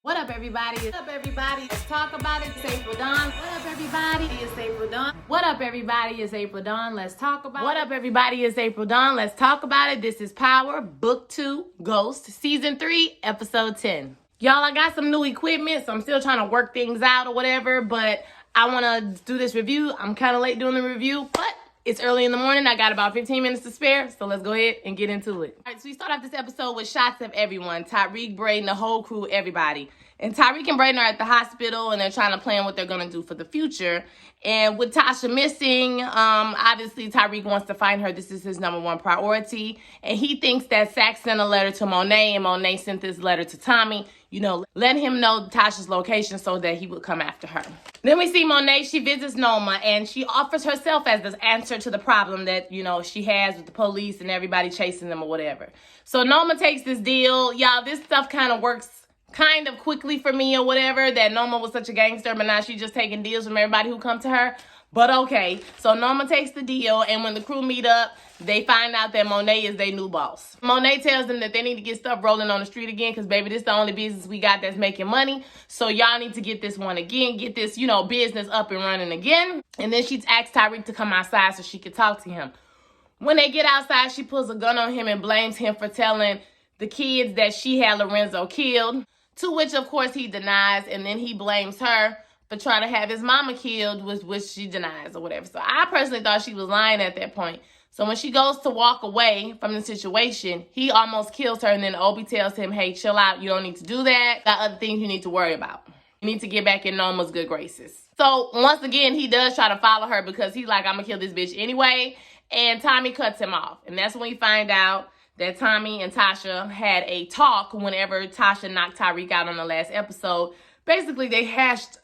What up, everybody? What up, everybody? Let's talk about it. It's Ep10. What up, everybody? It's Ep10. What up, everybody? It's Ep10. Let's talk about it. What up, everybody? It's Ep10. Let's talk about it. This is Power, Book 2, Ghost, Season 3, Episode 10. Y'all, I got some new equipment, so I'm still trying to work things out or whatever, but I want to do this review. I'm kind of late doing the review, but it's early in the morning. I got about 15 minutes to spare, so let's go ahead and get into it. All right, so we start off this episode with shots of everyone. Tyreek, Brayden, the whole crew, everybody. And Tyreek and Brayden are at the hospital, and they're trying to plan what they're going to do for the future. And with Tasha missing, obviously Tyreek wants to find her. This is his number one priority. And he thinks that Sax sent a letter to Monet, and Monet sent this letter to Tommy, letting him know Tasha's location so that he would come after her. Then we see Monet. She visits Noma, and she offers herself as the answer to the problem that, she has with the police and everybody chasing them or whatever. So Noma takes this deal. Y'all, this stuff kind of works kind of quickly for me or whatever, that Noma was such a gangster, but now she's just taking deals from everybody who come to her. But okay, so Noma takes the deal, and when the crew meet up, they find out that Monet is their new boss. Monet tells them that they need to get stuff rolling on the street again, because baby, this is the only business we got that's making money. So y'all need to get this one again, get this, business up and running again. And then she asks Tyreek to come outside so she could talk to him. When they get outside, she pulls a gun on him and blames him for telling the kids that she had Lorenzo killed. To which, of course, he denies, and then he blames her for trying to have his mama killed, which she denies or whatever. So I personally thought she was lying at that point. So when she goes to walk away from the situation, he almost kills her, and then Obi tells him, hey, chill out. You don't need to do that. Got other things you need to worry about. You need to get back in Noma's good graces. So once again, he does try to follow her because he's like, I'm going to kill this bitch anyway. And Tommy cuts him off. And that's when we find out that Tommy and Tasha had a talk whenever Tasha knocked Tyreek out on the last episode. Basically, they hashed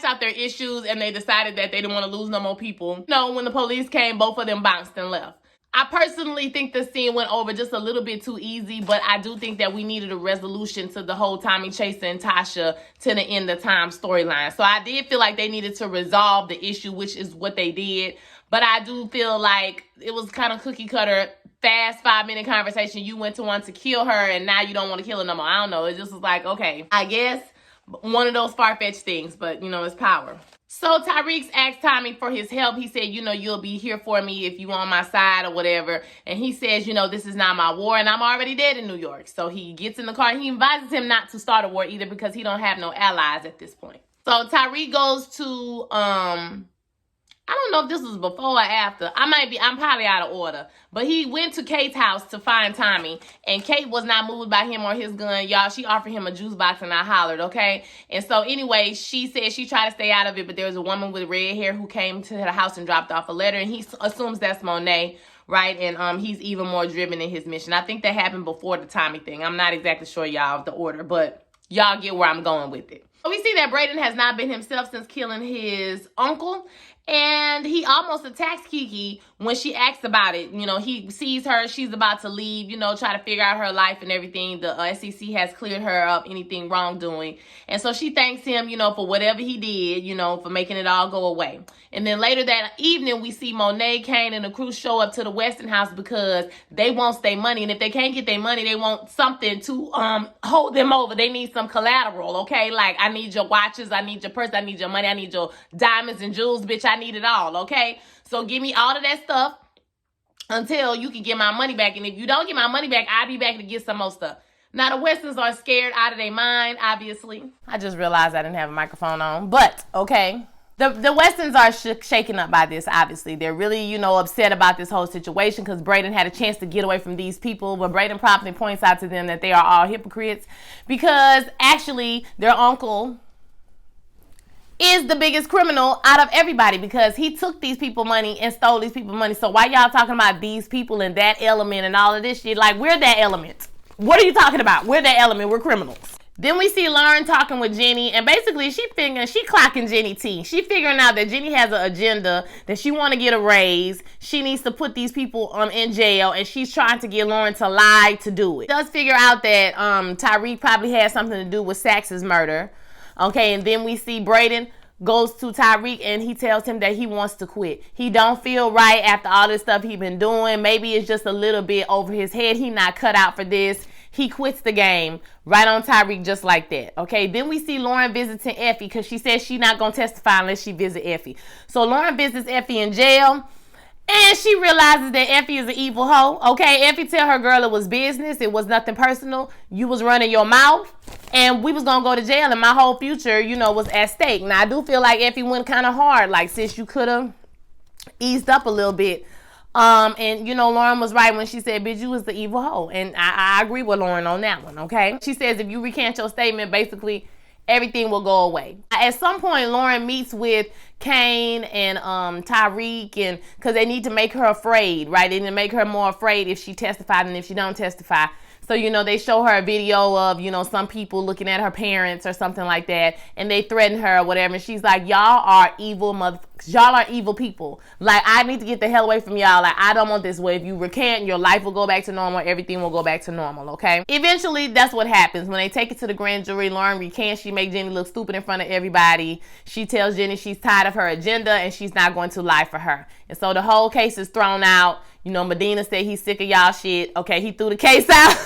out their issues, and they decided that they didn't want to lose no more people. When the police came, both of them bounced and left. I personally think the scene went over just a little bit too easy, but I do think that we needed a resolution to the whole Tommy chasing Tasha to the end of time storyline. So I did feel like they needed to resolve the issue, which is what they did. But I do feel like it was kind of cookie cutter, fast 5-minute conversation. You went to want to kill her, and now you don't want to kill her no more. I don't know. It just was like, okay, I guess one of those far-fetched things, but, it's power. So Tyreek asked Tommy for his help. He said, you'll be here for me if you on my side or whatever. And he says, this is not my war, and I'm already dead in New York. So he gets in the car. He advises him not to start a war either because he don't have no allies at this point. So Tyreek goes to, I don't know if this was before or after. I'm probably out of order. But he went to Kate's house to find Tommy. And Kate was not moved by him or his gun. Y'all, she offered him a juice box, and I hollered, okay? And so anyway, she said she tried to stay out of it, but there was a woman with red hair who came to the house and dropped off a letter. And he assumes that's Monet, right? And he's even more driven in his mission. I think that happened before the Tommy thing. I'm not exactly sure, y'all, of the order, but y'all get where I'm going with it. So we see that Brayden has not been himself since killing his uncle. And he almost attacks Kiki when she asks about it. He sees her. She's about to leave, try to figure out her life and everything. The SEC has cleared her of anything wrongdoing. And so she thanks him, for whatever he did, for making it all go away. And then later that evening, we see Monet, Kane, and the crew show up to the Weston house because they want their money. And if they can't get their money, they want something to hold them over. They need some collateral, okay? Like, I need your watches. I need your purse. I need your money. I need your diamonds and jewels, bitch. I need it all, okay? So give me all of that stuff until you can get my money back. And if you don't get my money back, I'll be back to get some more stuff. Now, the Westons are scared out of their mind, obviously. I just realized I didn't have a microphone on, but okay. The Westons are shaken up by this, obviously. They're really, upset about this whole situation because Brayden had a chance to get away from these people. But Brayden promptly points out to them that they are all hypocrites because actually their uncle is the biggest criminal out of everybody because he took these people money and stole these people money. So why y'all talking about these people and that element and all of this shit? Like, we're that element. What are you talking about? We're that element. We're criminals. Then we see Lauren talking with Jenny, and basically she clocking Jenny T. She figuring out that Jenny has an agenda, that she want to get a raise. She needs to put these people in jail, and she's trying to get Lauren to lie to do it. She does figure out that Tyreek probably had something to do with Sax's murder. Okay, and then we see Brayden goes to Tyreek and he tells him that he wants to quit. He don't feel right after all this stuff he been doing. Maybe it's just a little bit over his head. He not cut out for this. he quits the game right on Tyreek just like that. Okay, then we see Lauren visiting Effie because she says she's not going to testify unless she visit Effie. So Lauren visits Effie in jail. And she realizes that Effie is an evil hoe. Okay, Effie tell her girl it was business. It was nothing personal. You was running your mouth. And we was going to go to jail. And my whole future, was at stake. Now, I do feel like Effie went kind of hard. Like, sis, you could have eased up a little bit. And Lauren was right when she said, bitch, you was the evil hoe. And I agree with Lauren on that one, okay? She says if you recant your statement, basically everything will go away. At some point, Lauren meets with Kane and Tyreek, and because they need to make her afraid, right? They need to make her more afraid if she testified and if she don't testify. So, they show her a video of, some people looking at her parents or something like that, and they threaten her or whatever. And she's like, y'all are evil motherfuckers. Y'all are evil people. Like, I need to get the hell away from y'all. Like, I don't want this way. If you recant, your life will go back to normal. Everything will go back to normal, okay? Eventually, that's what happens. When they take it to the grand jury, Lauren recants. She makes Jenny look stupid in front of everybody. She tells Jenny she's tired of her agenda and she's not going to lie for her. And so the whole case is thrown out. Medina said he's sick of y'all shit. Okay, he threw the case out.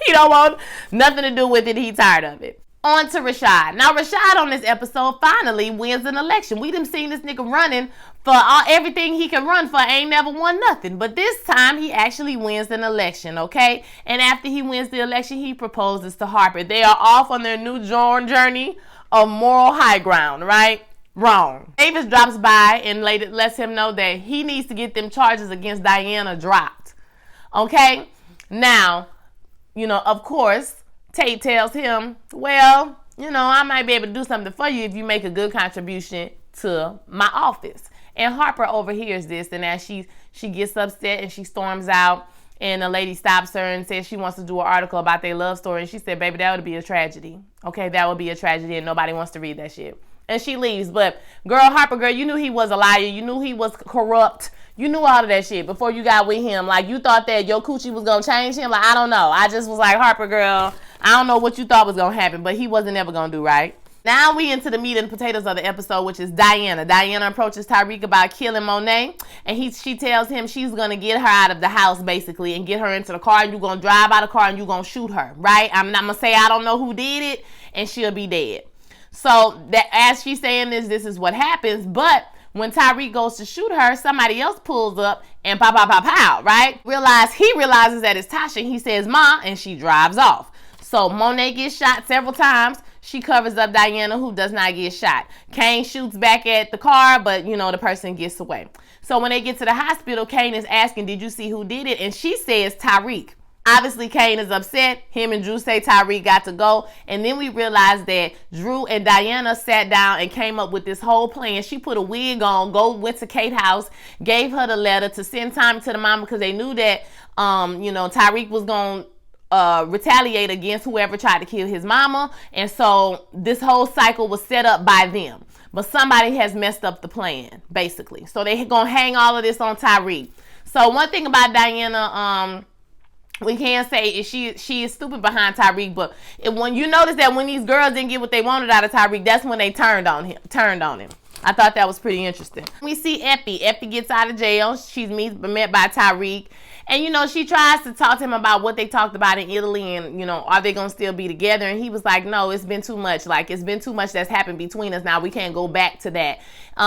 He don't want nothing to do with it. He tired of it. On to Rashad. Now, Rashad on this episode finally wins an election. We done seen this nigga running for everything he can run for. Ain't never won nothing. But this time, he actually wins an election, okay? And after he wins the election, he proposes to Harper. They are off on their new journey of moral high ground, right? Wrong. Davis drops by and lets him know that he needs to get them charges against Diana dropped. Okay? Now, of course, Tate tells him, well, I might be able to do something for you if you make a good contribution to my office. And Harper overhears this, and as she gets upset and she storms out, and the lady stops her and says she wants to do an article about their love story. And she said, baby, that would be a tragedy. Okay, that would be a tragedy, and nobody wants to read that shit. And she leaves. But Harper, girl, you knew he was a liar. You knew he was corrupt. You knew all of that shit before you got with him. Like, you thought that your coochie was going to change him. Like, I don't know. I just was like, Harper, girl, I don't know what you thought was going to happen, but he wasn't ever going to do right. Now we into the meat and potatoes of the episode, which is Diana. Diana approaches Tyreek about killing Monet, and she tells him she's going to get her out of the house, basically, and get her into the car, and you're going to drive out of the car, and you're going to shoot her, right? I'm not going to say I don't know who did it, and she'll be dead. So that as she's saying this is what happens. But when Tyreek goes to shoot her, somebody else pulls up and pow, pow, pow, pow, right? He realizes that it's Tasha. He says, Ma, and she drives off. So Monet gets shot several times. She covers up Diana, who does not get shot. Kane shoots back at the car, but, the person gets away. So when they get to the hospital, Kane is asking, did you see who did it? And she says Tyreek. Obviously, Kane is upset. Him and Drew say Tyreek got to go. And then we realize that Drew and Diana sat down and came up with this whole plan. She put a wig on, went to Kate's house, gave her the letter to send Tommy to the mama because they knew that, Tyreek was going to retaliate against whoever tried to kill his mama. And so this whole cycle was set up by them. But somebody has messed up the plan, basically. So they're going to hang all of this on Tyreek. So one thing about Diana, we can't say is she is stupid behind Tyreek, but when you notice that when these girls didn't get what they wanted out of Tyreek, that's when they turned on him. I thought that was pretty interesting. We see Epi. Epi gets out of jail. She's met by Tyreek. And, she tries to talk to him about what they talked about in Italy and, are they going to still be together? And he was like, no, it's been too much. Like, it's been too much that's happened between us. Now we can't go back to that. He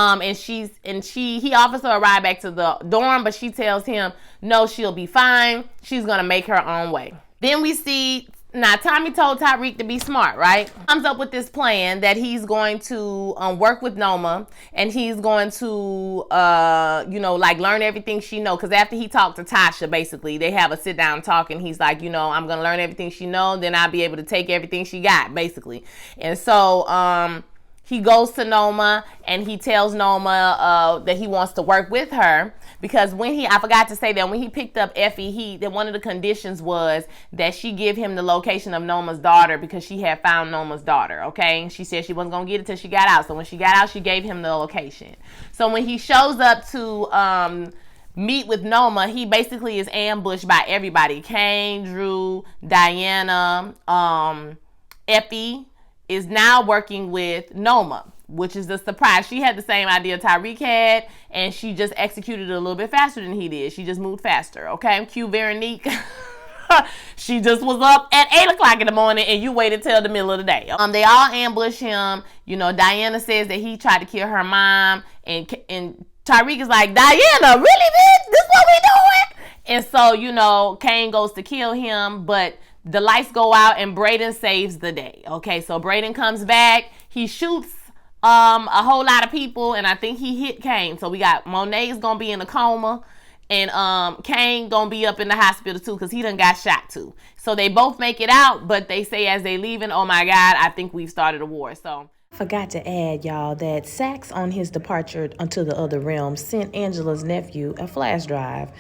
offers her a ride back to the dorm, but she tells him, no, she'll be fine. She's going to make her own way. Then we see, now Tommy told Tyreek to be smart, right? Comes up with this plan that he's going to work with Noma, and he's going to, learn everything she knows. Because after he talked to Tasha, basically, they have a sit down talk, and he's like, I'm going to learn everything she knows, then I'll be able to take everything she got, basically. And so, he goes to Noma and he tells Noma that he wants to work with her because I forgot to say that when he picked up Effie, that one of the conditions was that she give him the location of Noma's daughter because she had found Noma's daughter, okay? She said she wasn't going to get it till she got out. So when she got out, she gave him the location. So when he shows up to meet with Noma, he basically is ambushed by everybody. Kane, Drew, Diana, Effie is now working with Noma, which is a surprise. She had the same idea Tyreek had, and she just executed it a little bit faster than he did. She just moved faster, okay? Cue Veronique. She just was up at 8 o'clock in the morning and you waited till the middle of the day. They all ambush him. You know, Diana says that he tried to kill her mom, and Tyreek is like, Diana, really, bitch? This what we doing? And so, you know, Kane goes to kill him, but the lights go out and Brayden saves the day. Okay, so Brayden comes back. He shoots a whole lot of people, and I think he hit Kane. So we got Monet's gonna be in a coma, and Kane gonna be up in the hospital too, because he done got shot too. So they both make it out, but they say as they leaving, oh my God, I think we've started a war. So Forgot to add, y'all, that Sax on his departure unto the other realm sent Angela's nephew a flash drive.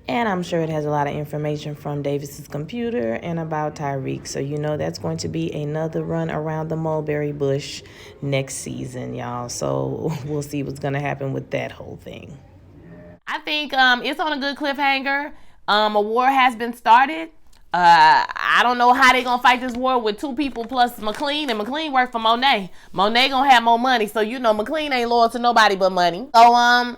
And I'm sure it has a lot of information from Davis's computer and about Tyreek. So you know that's going to be another run around the mulberry bush next season, y'all. So we'll see what's going to happen with that whole thing. I think it's on a good cliffhanger. A war has been started. I don't know how they gonna fight this war with 2 people plus McLean, and McLean worked for Monet. Monet gonna have more money, so you know McLean ain't loyal to nobody but money. So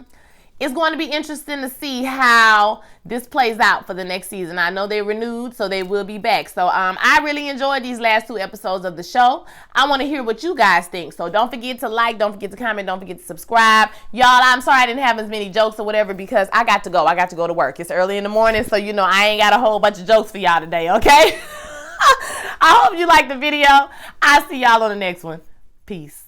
it's going to be interesting to see how this plays out for the next season. I know they renewed, so they will be back. So I really enjoyed these last 2 episodes of the show. I want to hear what you guys think. So don't forget to like, don't forget to comment, don't forget to subscribe. Y'all, I'm sorry I didn't have as many jokes or whatever because I got to go. I got to go to work. It's early in the morning, so you know I ain't got a whole bunch of jokes for y'all today, okay? I hope you liked the video. I'll see y'all on the next one. Peace.